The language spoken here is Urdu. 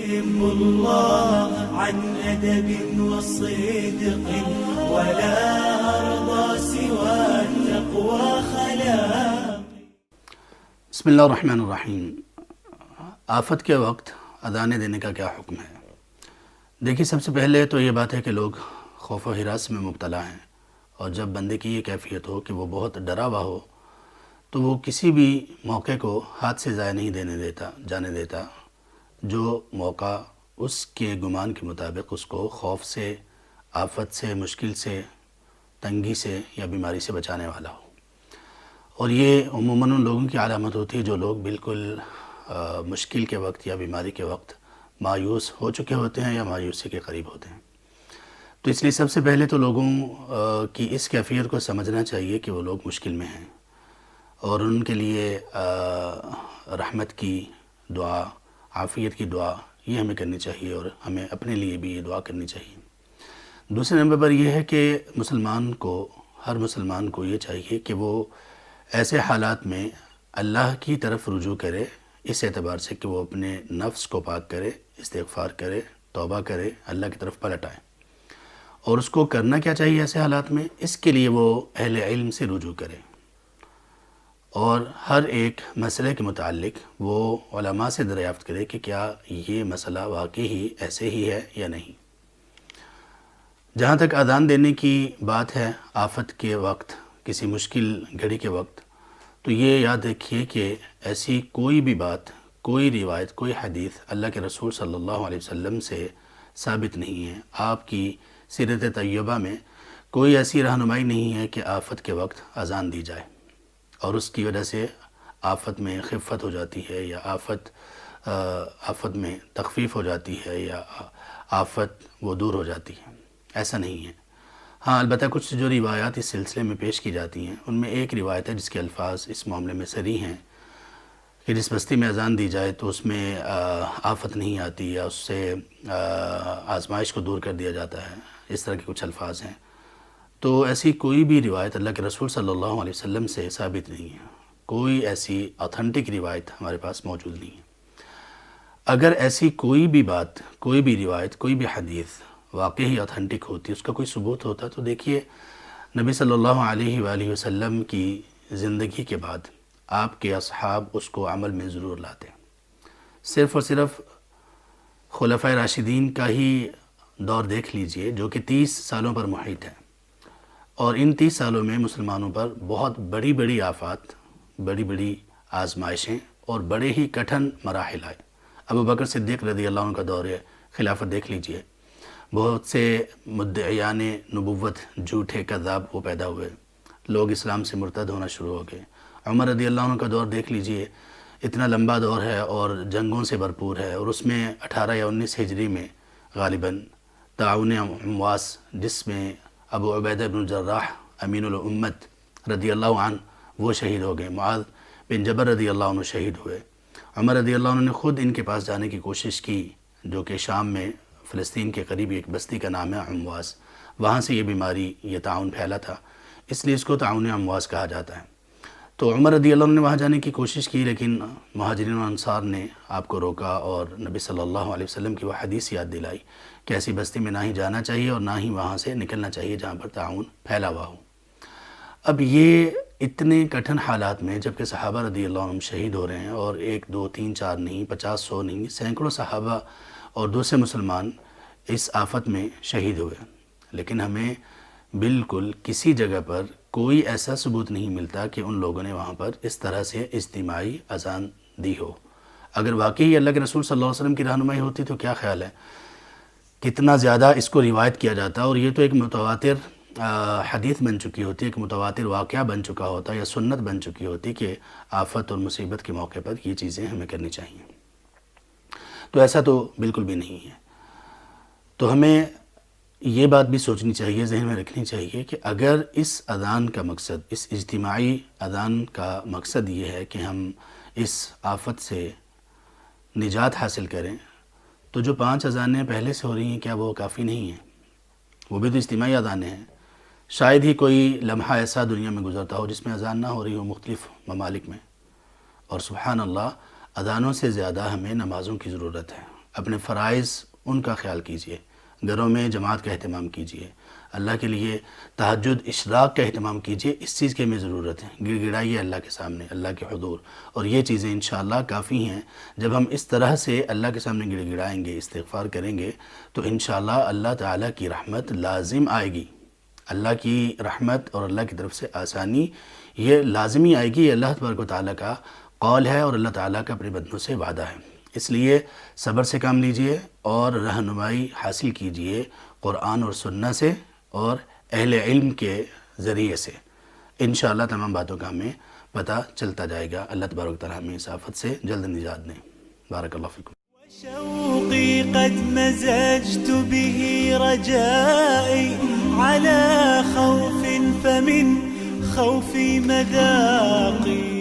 يهم الله عن أدب وصدق ولا أرضى سوى التقوى خلاق. بسم اللہ الرحمن الرحیم. آفت کے وقت اذانیں دینے کا کیا حکم ہے؟ دیکھیے، سب سے پہلے تو یہ بات ہے کہ لوگ خوف و ہراس میں مبتلا ہیں، اور جب بندے کی یہ کیفیت ہو کہ وہ بہت ڈرا ہوا ہو تو وہ کسی بھی موقع کو ہاتھ سے ضائع نہیں جانے دیتا جو موقع اس کے گمان کے مطابق اس کو خوف سے، آفت سے، مشکل سے، تنگی سے یا بیماری سے بچانے والا ہو. اور یہ عموماً ان لوگوں کی علامت ہوتی ہے جو لوگ بالکل مشکل کے وقت یا بیماری کے وقت مایوس ہو چکے ہوتے ہیں یا مایوسی کے قریب ہوتے ہیں. تو اس لیے سب سے پہلے تو لوگوں کی اس کیفیت کو سمجھنا چاہیے کہ وہ لوگ مشکل میں ہیں، اور ان کے لیے رحمت کی دعا، عافیت کی دعا یہ ہمیں کرنی چاہیے، اور ہمیں اپنے لیے بھی یہ دعا کرنی چاہیے. دوسرے نمبر پر یہ ہے کہ ہر مسلمان کو یہ چاہیے کہ وہ ایسے حالات میں اللہ کی طرف رجوع کرے، اس اعتبار سے کہ وہ اپنے نفس کو پاک کرے، استغفار کرے، توبہ کرے، اللہ کی طرف پلٹ آئے. اور اس کو کرنا کیا چاہیے ایسے حالات میں؟ اس کے لیے وہ اہل علم سے رجوع کرے، اور ہر ایک مسئلے کے متعلق وہ علماء سے دریافت کرے کہ کیا یہ مسئلہ واقعی ہی ایسے ہی ہے یا نہیں. جہاں تک اذان دینے کی بات ہے آفت کے وقت، کسی مشکل گھڑی کے وقت، تو یہ یاد رکھیے کہ ایسی کوئی بھی بات، کوئی روایت، کوئی حدیث اللہ کے رسول صلی اللہ علیہ وسلم سے ثابت نہیں ہے. آپ کی سیرت طیبہ میں کوئی ایسی رہنمائی نہیں ہے کہ آفت کے وقت اذان دی جائے اور اس کی وجہ سے آفت میں خفت ہو جاتی ہے، یا آفت میں تخفیف ہو جاتی ہے، یا آفت وہ دور ہو جاتی ہے. ایسا نہیں ہے. ہاں، البتہ کچھ جو روایات اس سلسلے میں پیش کی جاتی ہیں ان میں ایک روایت ہے جس کے الفاظ اس معاملے میں صریح ہیں کہ جس بستی میں اذان دی جائے تو اس میں آفت نہیں آتی، یا اس سے آزمائش کو دور کر دیا جاتا ہے. اس طرح کے کچھ الفاظ ہیں. تو ایسی کوئی بھی روایت اللہ کے رسول صلی اللہ علیہ وسلم سے ثابت نہیں ہے. کوئی ایسی آتھنٹک روایت ہمارے پاس موجود نہیں ہے. اگر ایسی کوئی بھی بات، کوئی بھی روایت، کوئی بھی حدیث واقعی آتھنٹک ہوتی، اس کا کوئی ثبوت ہوتا، تو دیکھیے نبی صلی اللہ علیہ وآلہ وسلم کی زندگی کے بعد آپ کے اصحاب اس کو عمل میں ضرور لاتے. صرف اور صرف خلفائے راشدین کا ہی دور دیکھ لیجئے جو کہ 30 سالوں پر محیط ہے، اور ان 30 سالوں میں مسلمانوں پر بہت بڑی بڑی آفات، بڑی بڑی آزمائشیں اور بڑے ہی کٹھن مراحل آئے. ابو بکر صدیق رضی اللہ عنہ کا دور خلافت دیکھ لیجئے، بہت سے مدعیان نبوت، جھوٹے کذاب وہ پیدا ہوئے، لوگ اسلام سے مرتد ہونا شروع ہو گئے. عمر رضی اللہ عنہ کا دور دیکھ لیجئے، اتنا لمبا دور ہے اور جنگوں سے بھرپور ہے، اور اس میں 18 یا 19 ہجری میں غالباً تعاون امواس، جس میں ابو عبیدہ بن الجراح امین الامت رضی اللہ عنہ وہ شہید ہو گئے، معاذ بن جبل رضی اللہ عنہ شہید ہوئے. عمر رضی اللہ عنہ نے خود ان کے پاس جانے کی کوشش کی، جو کہ شام میں فلسطین کے قریب ایک بستی کا نام ہے امواس، وہاں سے یہ بیماری، یہ تعاون پھیلا تھا، اس لیے اس کو تعاون امواس کہا جاتا ہے. تو عمر رضی اللہ عنہ نے وہاں جانے کی کوشش کی، لیکن مہاجرین و انصار نے آپ کو روکا اور نبی صلی اللہ علیہ وسلم کی وہ حدیث یاد دلائی کہ ایسی بستی میں نہ ہی جانا چاہیے اور نہ ہی وہاں سے نکلنا چاہیے جہاں پر تعاون پھیلا ہوا ہو. اب یہ اتنے کٹھن حالات میں جب کہ صحابہ رضی اللہ عنہم شہید ہو رہے ہیں، اور 1 2 3 4 نہیں، 50 100 نہیں، سینکڑوں صحابہ اور دوسرے مسلمان اس آفت میں شہید ہوئے، لیکن ہمیں بالکل کسی جگہ پر کوئی ایسا ثبوت نہیں ملتا کہ ان لوگوں نے وہاں پر اس طرح سے اجتماعی اذان دی ہو. اگر واقعی اللہ کے رسول صلی اللہ علیہ وسلم کی رہنمائی ہوتی تو کیا خیال ہے کتنا زیادہ اس کو روایت کیا جاتا، اور یہ تو ایک متواتر حدیث بن چکی ہوتی، ایک متواتر واقعہ بن چکا ہوتا، یا سنت بن چکی ہوتی کہ آفت اور مصیبت کے موقع پر یہ چیزیں ہمیں کرنی چاہیے. تو ایسا تو بالکل بھی نہیں ہے. تو ہمیں یہ بات بھی سوچنی چاہیے، ذہن میں رکھنی چاہیے کہ اگر اس اذان کا مقصد، اس اجتماعی اذان کا مقصد یہ ہے کہ ہم اس آفت سے نجات حاصل کریں، تو جو 5 اذانیں پہلے سے ہو رہی ہیں کیا وہ کافی نہیں ہیں؟ وہ بھی تو اجتماعی اذانیں ہیں. شاید ہی کوئی لمحہ ایسا دنیا میں گزرتا ہو جس میں اذان نہ ہو رہی ہو مختلف ممالک میں. اور سبحان اللہ، اذانوں سے زیادہ ہمیں نمازوں کی ضرورت ہے. اپنے فرائض ان کا خیال کیجئے، گھروں میں جماعت کا اہتمام کیجئے، اللہ کے لیے تہجد اشراق کا اہتمام کیجئے، اس چیز کی ہمیں ضرورت ہے، گڑ گڑائیے اللہ کے سامنے، اللہ کے حضور، اور یہ چیزیں انشاءاللہ کافی ہیں۔ جب ہم اس طرح سے اللہ کے سامنے گڑ گڑائیں گے، استغفار کریں گے تو انشاءاللہ اللہ تعالیٰ کی رحمت لازم آئے گی، اللہ کی رحمت اور اللہ کی طرف سے آسانی یہ لازمی آئے گی، یہ اللہ تبارک و تعالیٰ کا قول ہے اور اللہ تعالیٰ کا اپنے بندوں سے وعدہ ہے۔ اس لیے صبر سے کام لیجئے اور رہنمائی حاصل کیجئے قرآن اور سنت سے اور اہل علم کے ذریعے سے، انشاءاللہ تمام باتوں کا ہمیں پتہ چلتا جائے گا۔ اللہ تبارک و تعالیٰ ہمیں اس آفت سے جلد نجات دیں۔ بارک اللہ فیکم۔ شوقي قد مزجت به رجائي على خوف فمن خوفي مذاقي